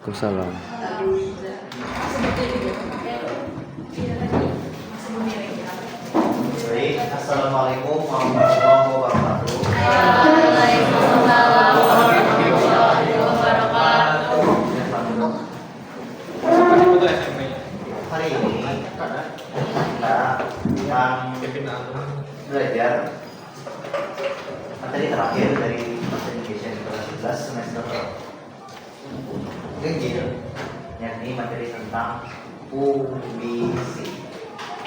Waalaikumsalam. Baik, assalamualaikum warahmatullahi wabarakatuh. Waalaikumsalam warahmatullahi wabarakatuh. Hari ini kita akan belajar materi terakhir dari Bahasa Indonesia kelas 11 semester ganjil, yakni materi tentang puisi.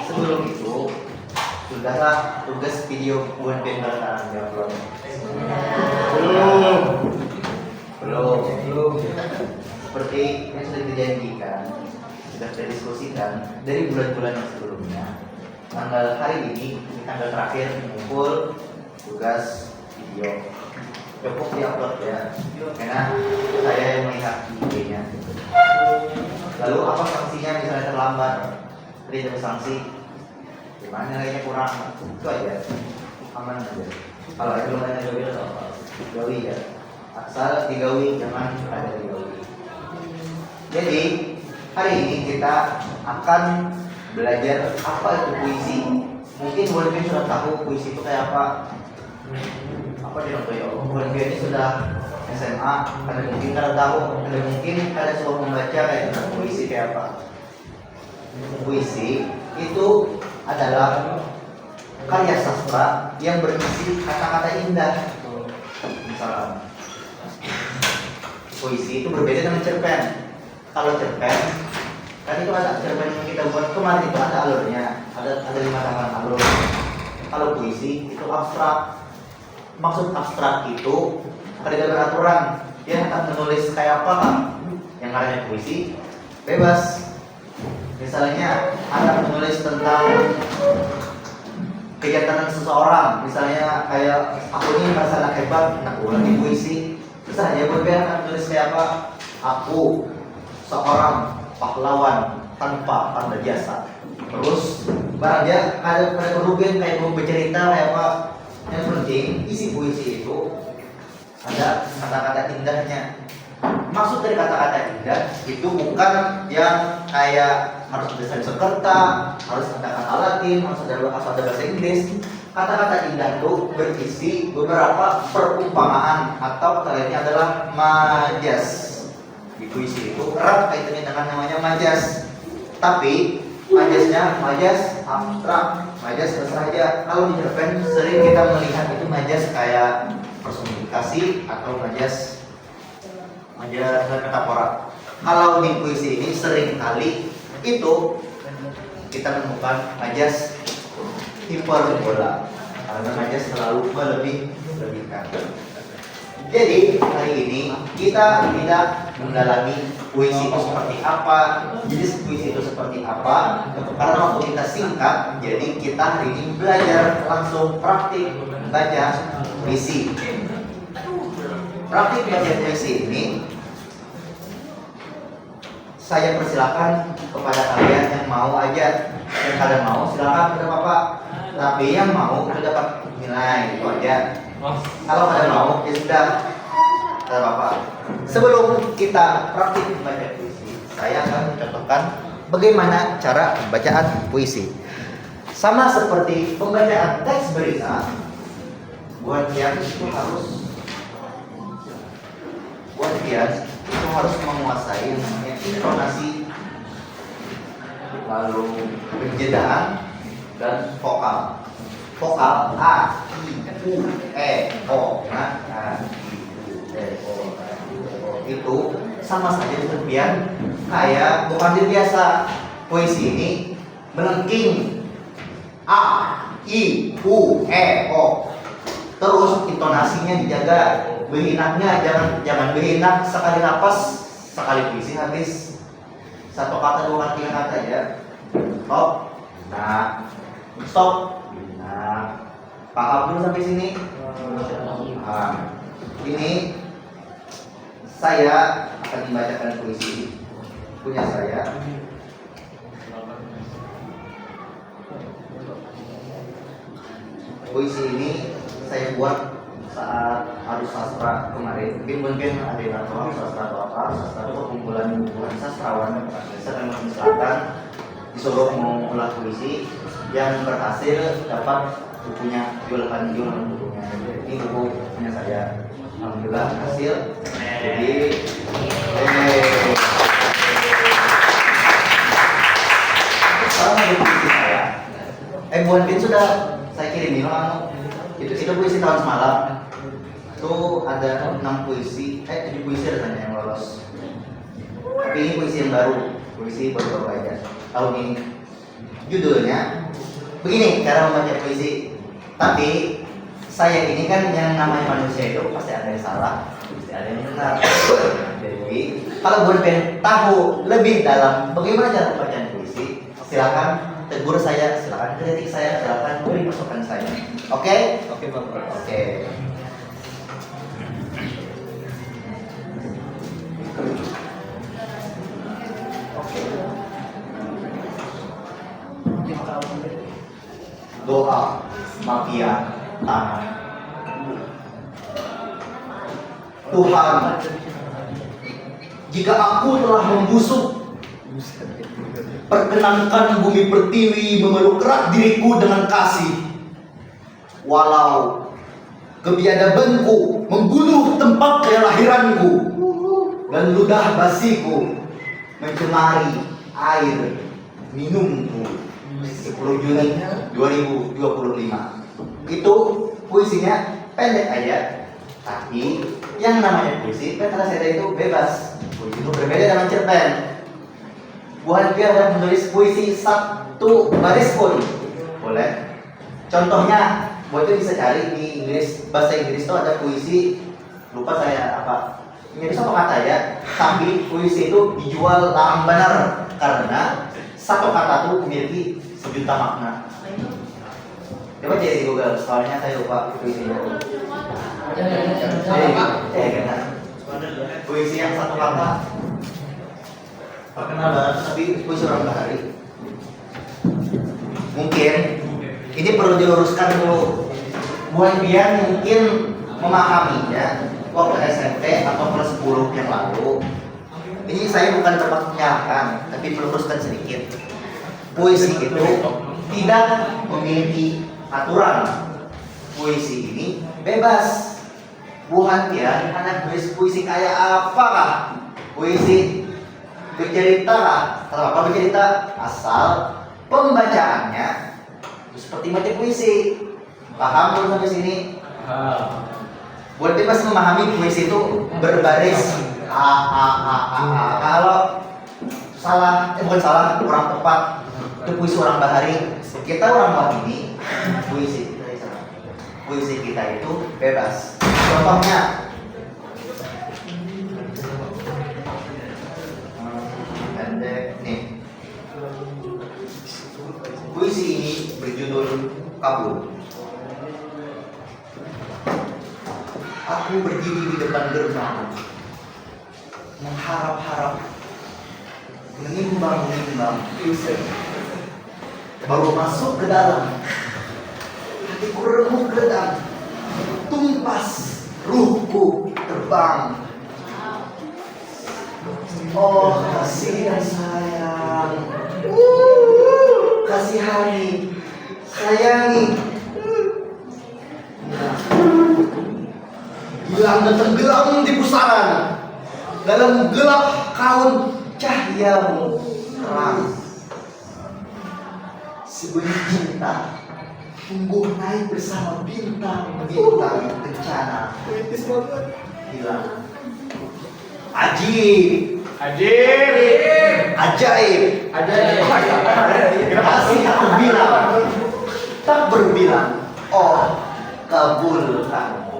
Sebelum itu, sudahlah tugas video buat pembahasan belum? Belum. Seperti yang sudah dijanjikan, sudah kita diskusikan dari bulan-bulan yang sebelumnya. Tanggal hari ini tanggal terakhir mengumpul tugas video. Cukup diupload ya, karena saya yang melihat videonya. Lalu apa sanksinya misalnya terlambat? Tadi ada sanksi, gimana nilainya kurang? Itu aja, aman aja. Kalau ada belum ada gawi atau apa? Gawi ya, asal digawi, jangan ada digawi. Jadi hari ini kita akan belajar apa itu puisi. Mungkin Bolivia sudah tahu puisi itu kayak apa. Apa dia tahu? Bolivia ini sudah SMA, kalian mungkin kalian tahu, kalian mungkin kalian sudah membaca kayak tentang puisi kayak apa. Puisi itu adalah karya sastra yang berisi kata-kata indah. Misalnya, puisi itu berbeda dengan cerpen. Kalau cerpen, kan itu ada cerpen yang kita buat kemarin itu ada alurnya, ada 5 tahapan alur. Kalau puisi itu abstrak. Maksud abstrak itu tidak beraturan. Dia akan menulis kayak apa kan? Yang namanya puisi bebas. Misalnya Anda menulis tentang kegiatan seseorang, misalnya kayak aku ini merasa anak hebat, aku lagi puisi. Terus aja berbeda akan menulis kayak apa? Aku seorang pahlawan tanpa tanda jasa. Terus barang dia ada kerugian kayak mau bercerita kayak apa? Yang penting isi puisi itu ada kata-kata indahnya. Maksud dari kata-kata indah itu bukan yang kayak harus ada Sanskerta, harus ada kata Latin, harus ada bahasa Inggris. Kata-kata indah itu berisi beberapa perumpamaan atau kata lainnya adalah majas. Di puisi itu erat kaitannya dengan namanya majas. Tapi majasnya majas abstrak, majas saja. Kalau di cerpen sering kita melihat itu majas kayak personifikasi atau majas metafora. Kalau di puisi ini sering kali itu kita menemukan majas hiperbola, karena majas selalu melebih-lebihkan. Jadi hari ini kita tidak mendalami puisi itu seperti apa, jenis puisi itu seperti apa, karena waktu kita singkat. Jadi kita hari ini belajar langsung praktik membaca puisi. Praktik belajar puisi ini saya persilakan kepada kalian yang mau aja. Yang kalian mau silakan tidak apa-apa. Tapi yang mau itu dapat nilai itu aja. Kalau kalian mau ya sudah, tidak apa-apa. Sebelum kita praktik membaca puisi, saya akan mencontohkan bagaimana cara pembacaan puisi. Sama seperti pembacaan teks berita, buat Kian itu harus menguasai yang namanya intonasi, lalu penjedaan dan vokal. Vokal a, i, u, e, o, nah, a, i, u, e, o, itu sama saja serpian kayak bukan biasa. Puisi ini melengking a, i, u, e, o. Terus intonasinya dijaga, behinaknya jangan behinak sekali napas, sekali puisi habis. Satu kata, dua kata, tiga kata ya. Stop. Nah, stop. Nah, paham dulu sampai sini? Nah, ini saya akan membacakan puisi punya saya. Puisi ini saya buat saat arus sastra kemarin. Mungkin ada yang tahu arus sastra atau apa. Arus sastra itu perkumpulan disuruh mengulang puisi, yang berhasil dapat bukunya, jualan bukunya. Ini buku punya saya. Alhamdulillah hasil. Jadi, sama puisi saya. Buan Bin sudah saya kirim itu puisi tahun semalam. Itu ada 6 puisi, 7 puisi rasanya yang lolos. Tapi ini puisi yang baru, puisi baru aja tahun ini. Judulnya begini cara membaca puisi. Tapi saya ini kan yang namanya manusia itu pasti ada yang salah, pasti ada yang benar. Jadi kalau Bun Ben tahu lebih dalam bagaimana cara membaca puisi, silakan tegur saya, silakan kritik saya, silakan beri masukan saya. Oke? Oke, Bapak. Oke. Doa mafia tanah. Tuhan, jika aku telah membusuk, perkenankan bumi pertiwi memeluk erat diriku dengan kasih. Walau kebiadabanku membunuh tempat kelahiranku dan ludah basiku mencemari air minumku. 10 Juni 2025. Itu puisinya pendek aja, tapi yang namanya puisi Petraseta itu bebas. Puisi itu berbeda dengan cerpen. Buat dia ada menulis puisi 1 baris pun boleh. Contohnya, buat itu bisa cari di Inggris, bahasa Inggris itu ada puisi, lupa saya apa. Ini satu kata ya, tapi puisi itu dijual larang benar karena satu kata itu memiliki 1 juta makna. Coba cek di Google, soalnya saya lupa puisinya. Puisi yang 1 kata terkenal banget, tapi puisi orang bahari. Mungkin ini perlu diluruskan dulu. Buat biar mungkin memahaminya waktu SMP atau kelas 10 yang lalu. Ini saya bukan tempat menyalahkan, tapi meluruskan sedikit. Puisi itu tidak memiliki aturan. Puisi ini bebas. Bukan ya, anak puisi kayak apakah? Puisi bercerita kah? Atau apa bercerita? Asal pembacaannya seperti baca puisi. Paham belum sampai sini? Buat bebas memahami puisi itu berbaris. Kalau salah, bukan salah, kurang tepat, itu puisi orang bahari. Kita orang bahari, puisi kita itu bebas. Contohnya, nih, puisi ini berjudul Kabul. Aku berdiri di depan gerbang, mengharap-harap, menimbang, baru masuk ke dalam, hatiku remuk redam, tumpas, ruhku terbang. Oh kasih dan sayang, kasihani, sayangi. Hilang dan tenggelam di pusaran, dalam gelap kaun cahayamu terang. Sebenih cinta tumbuh naik bersama bintang-bintang bencana. Hilang. Ajaib. Kasih aku bilang, tak berbilang. Oh, kabulkan.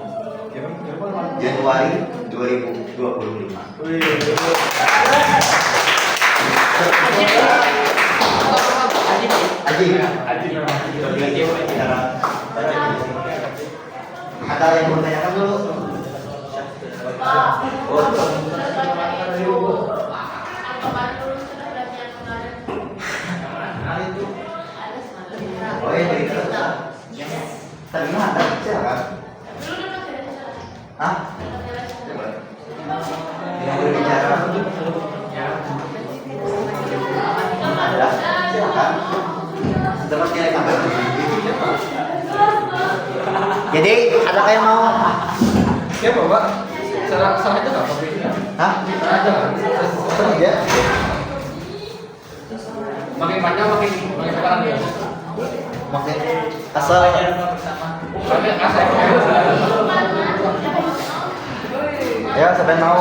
Januari 2025. Ada yang mau tanyakan dulu? Oh ya, dari kita. Tadi ada silakan. Hah? Yang berbicara. Ada? Jadi ada kayak mau? Siapa Pak? Salah itu nggak kopinya? Hah? Ada. Ya. Makin panjang makin sekarang dia. Makin asal. Makin asal. Ya, sampai mau.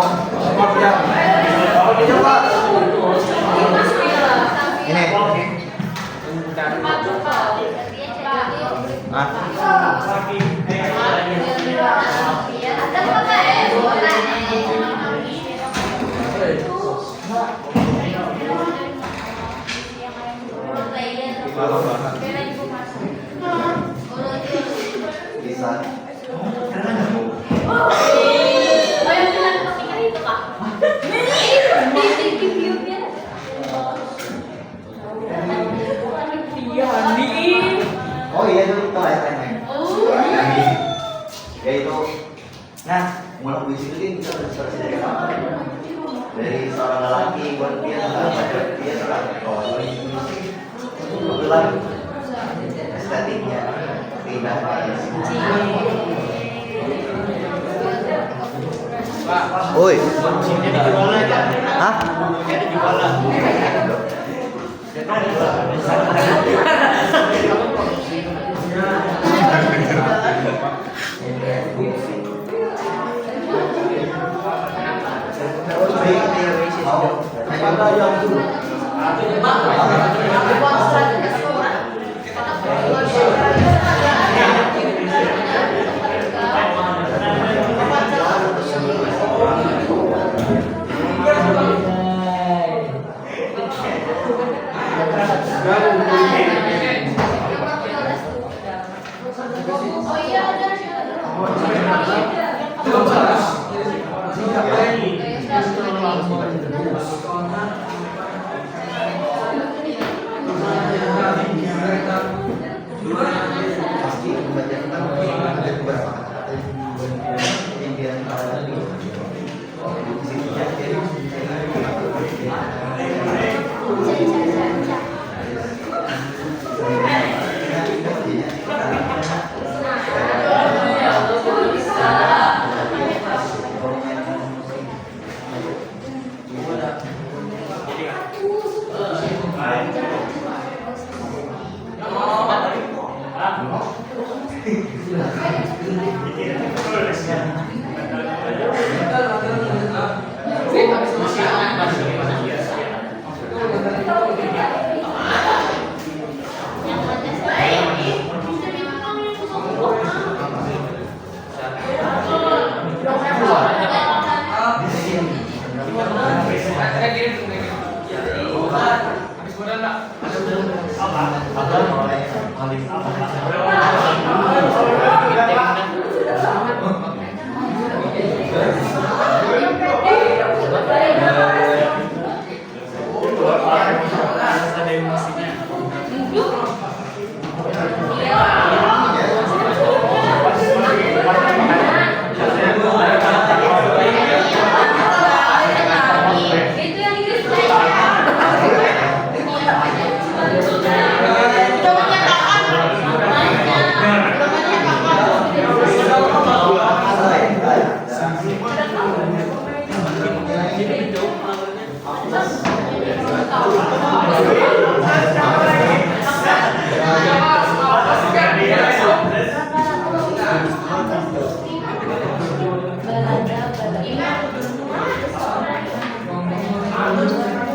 Ini. Ah. Bisa. Oh iya itu lain. Ya itu. Nah, mulai puisi itu bisa terinspirasi dari apa? Dari seorang lelaki buat dia seorang kebetulan estetiknya keindahan. Oi. Hah?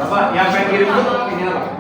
Apa yang pengen kirim itu ini apa?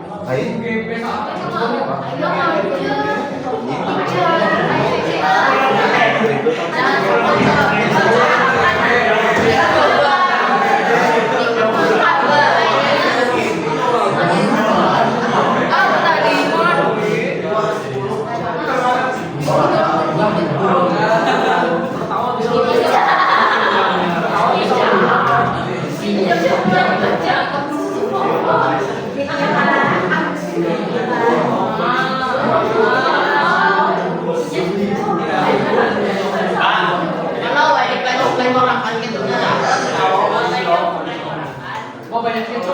Mau banyak itu.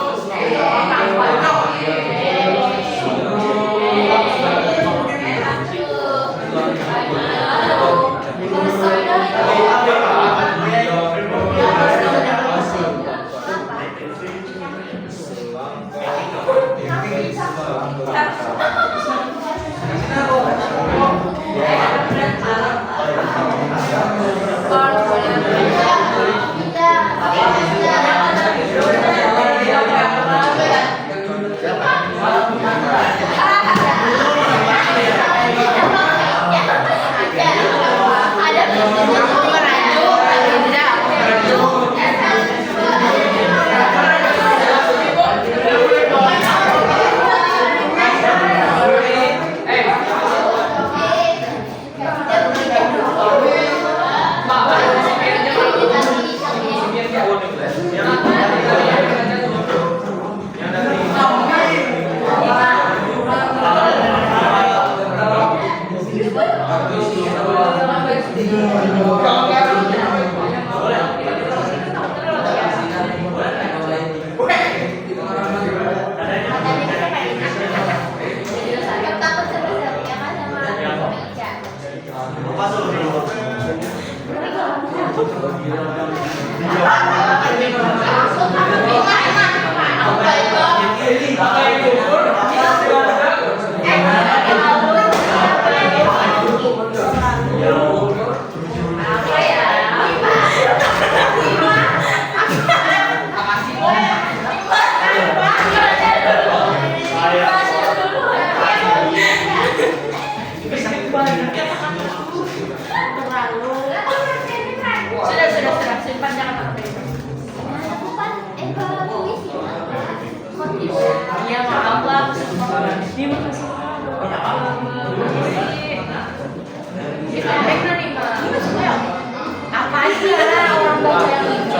Sudah, simpan jangan sampai. Iya, maaf lah. Terima kasih. Kita background nih, Mbak. Apa sih orang baca yang ini?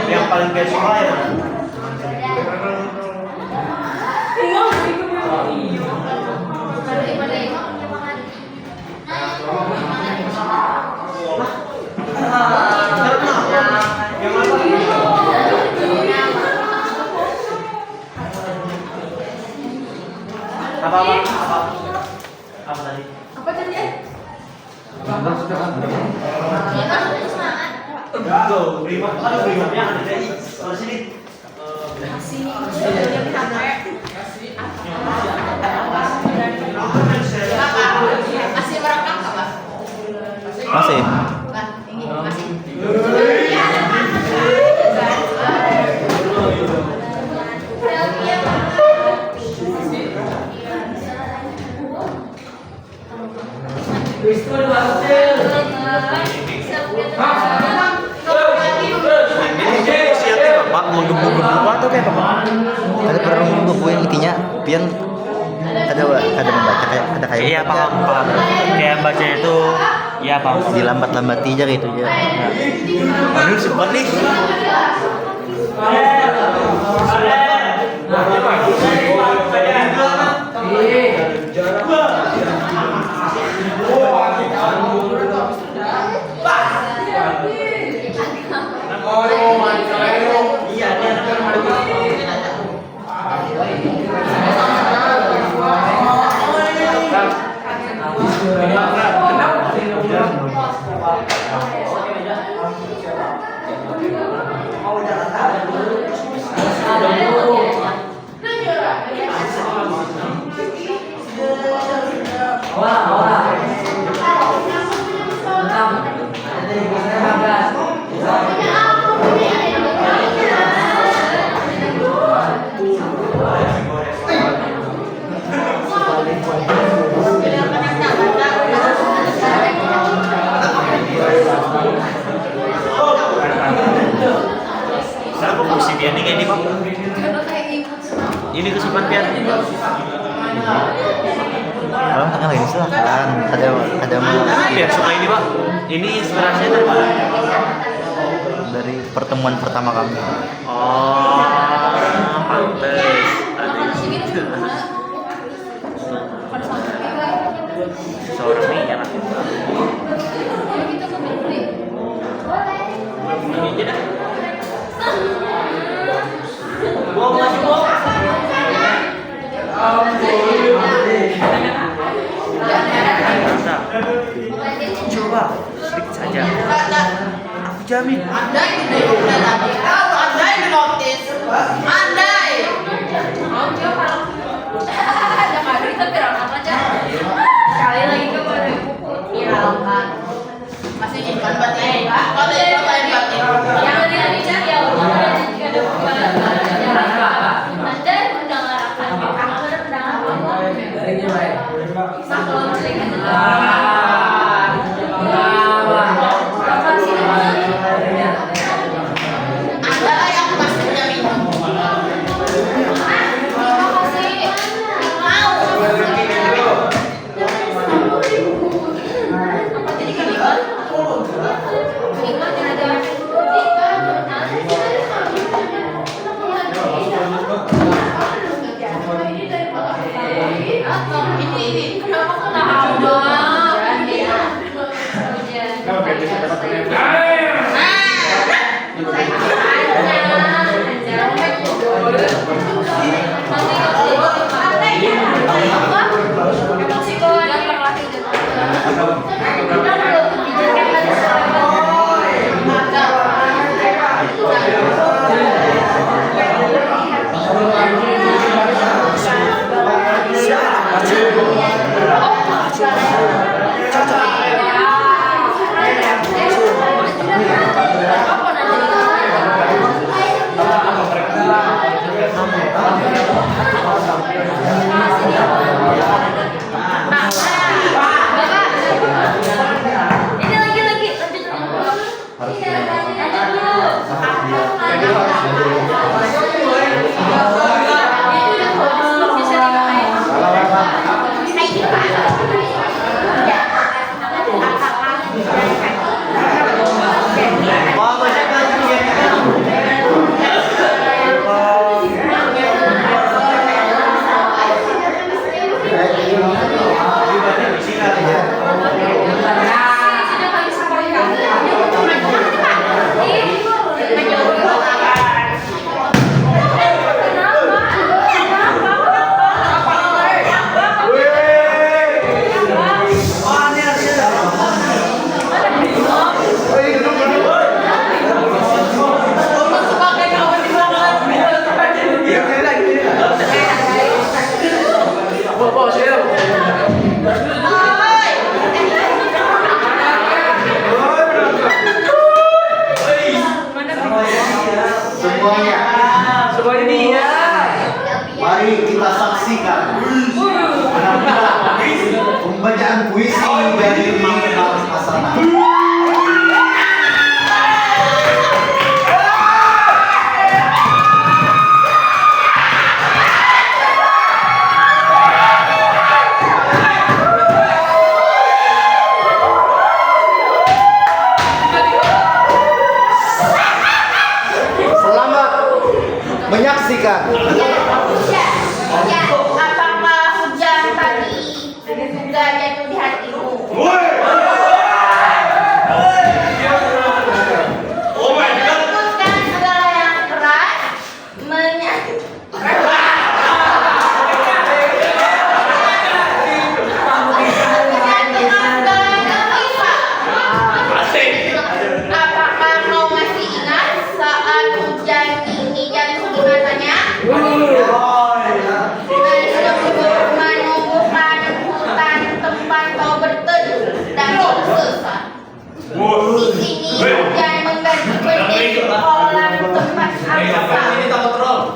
Yang paling kayak suara ya. Apa tadi? Apa tadi? Tuh, brimob brimob-nya ada di sini. Sini. Masih merekam nggak, Pak? Masih. Ini masih. Bapak menggebu-gebu atau kayak apa? Kada perlu bukuin intinya pian kada membaca kayak Iya paham paham. Kayak baca itu ya paham. dilambat-lambati aja gitu ya. Aduh sempat nih. Kenapa musim ini kayak ini Pak? Ini kesempatan. Kalau tengah lagi silakan. Ada mau Biar suka ini Pak. Ini inspirasinya dari mana? dari pertemuan pertama kami. Oh, pantes. Seorang nih ya. Ini aja dah. Coba sedikit saja. Aku jamin. Andai tidak tadi, kalau andai dinotis, andai. Ada kado kita viral aja. Sekali lagi ke buku viralkan. Masih nyimpan batin, kalau tidak lain batin. Yang ada chat ya Allah ada juga ada Anda undang arahan. Anda undang apa? Saklon Anda yang pasti punya minum. Ini Mari kita saksikan pembacaan puisi dari Mang Asana. Ya, apakah hujan tadi juga jatuh di hatimu? Menyebutkan segala yang keras, apakah kau masih ingat saat hujan ini jatuh di matanya? Menumbuhkan hutan tempat kau berteduh dan bersesat. Di sini hujan mengganti menjadi kolam tempat angsa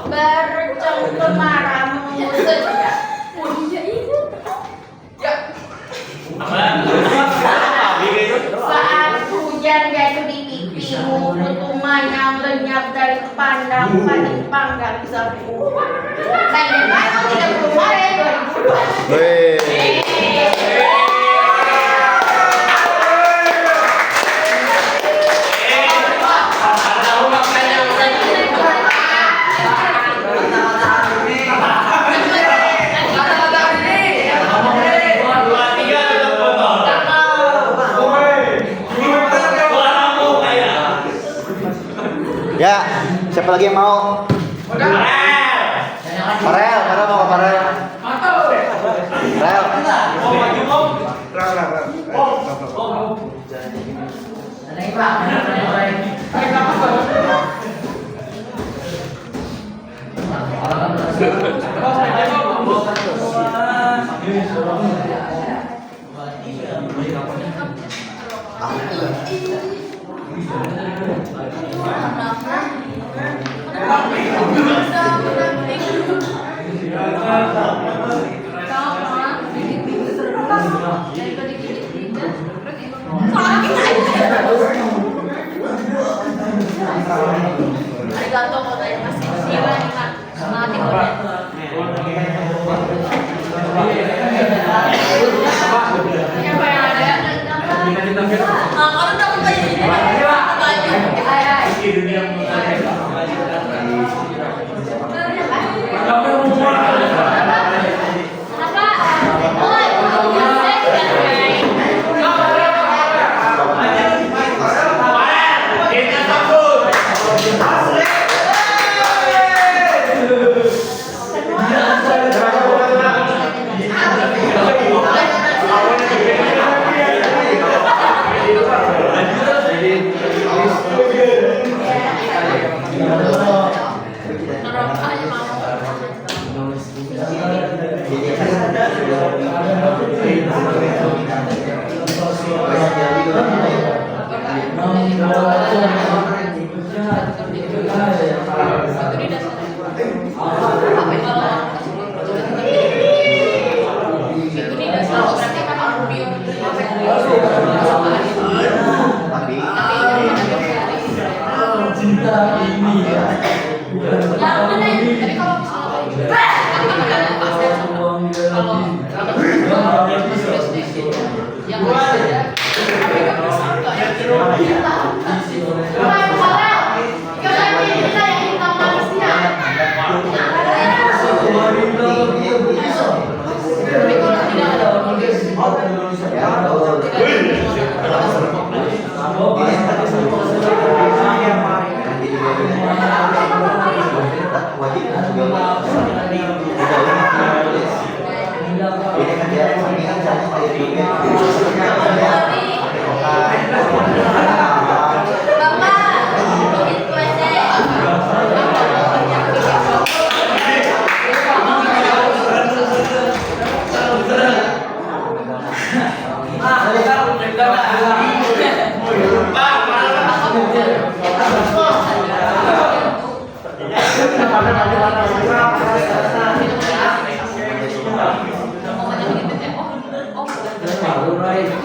bercengkemara menunggu sejak. Saat hujan jatuh di pipimu, putuman yang lenyap dari pandang paling panggang sapu. Tanggal 30 Maret 2002. Ya, siapa lagi yang mau? Farel mau ke Farel. Farel. Arigatou gozaimasu. Semangat siapa yang ada? Kalau dapat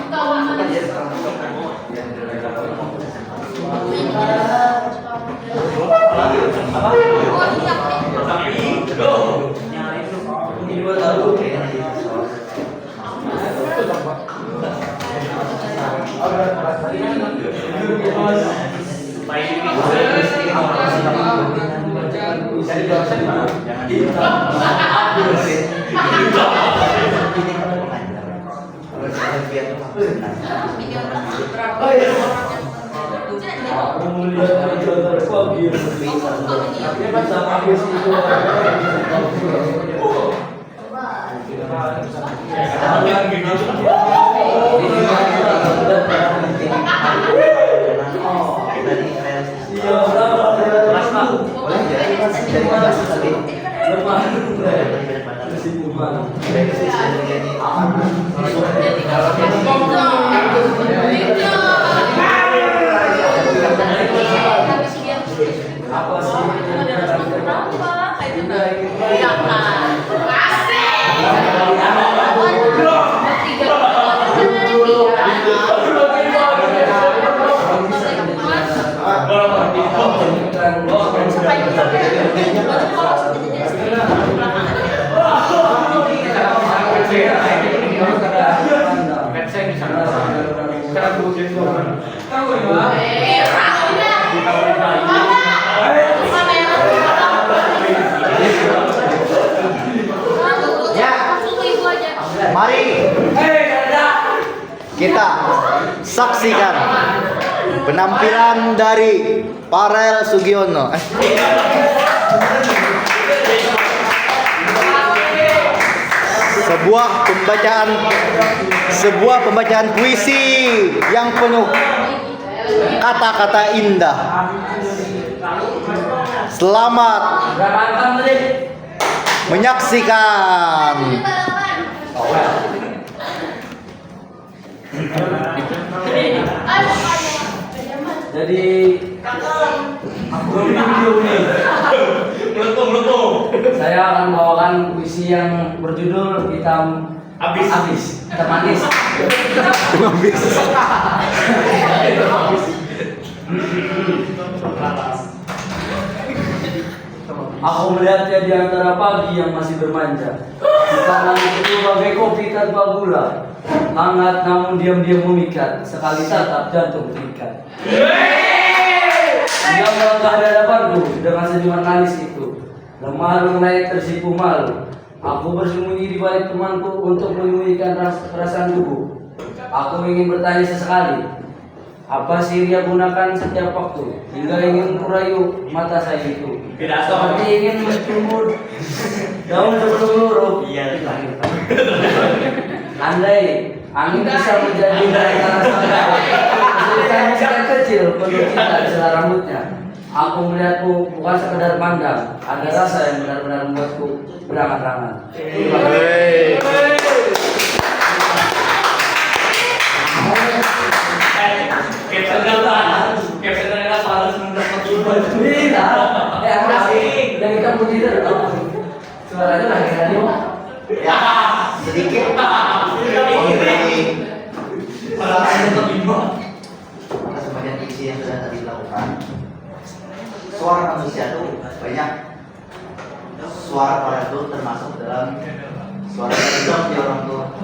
Kawan Mari kita saksikan penampilan dari Farel Sugiono. Sebuah pembacaan puisi yang penuh kata-kata indah. Selamat menyaksikan. Jadi aku video nih. Saya akan bawakan puisi yang berjudul Hitam Habis. Hitam Manis. Aku melihatnya di antara pagi yang masih bermanja. Di tangan itu bagai kopi tanpa gula, hangat namun diam-diam memikat. Sekali tatap jantung terikat. Dia melangkah di hadapanku dengan senyuman manis itu. Lemah naik tersipu malu. Aku bersembunyi di balik temanku untuk menyembunyikan perasaan tubuh. Aku ingin bertanya sesekali, apa sih dia gunakan setiap waktu, hingga ingin merayu mata saya itu. Seperti ingin menjemur daun sebelum luruh. Andai angin bisa menjadi dari tanah sangkar, sesuatu kecil penuh cinta di sela rambutnya. Aku melihatmu bukan sekedar pandang, ada rasa yang benar-benar membuatku berangan-angan. Yang kita puji itu suaranya lagi radio. Ya, sedikit. Maka sebagian isi yang sudah tadi dilakukan, suara manusia itu banyak. Suara orang itu termasuk dalam suara yang di orang tua.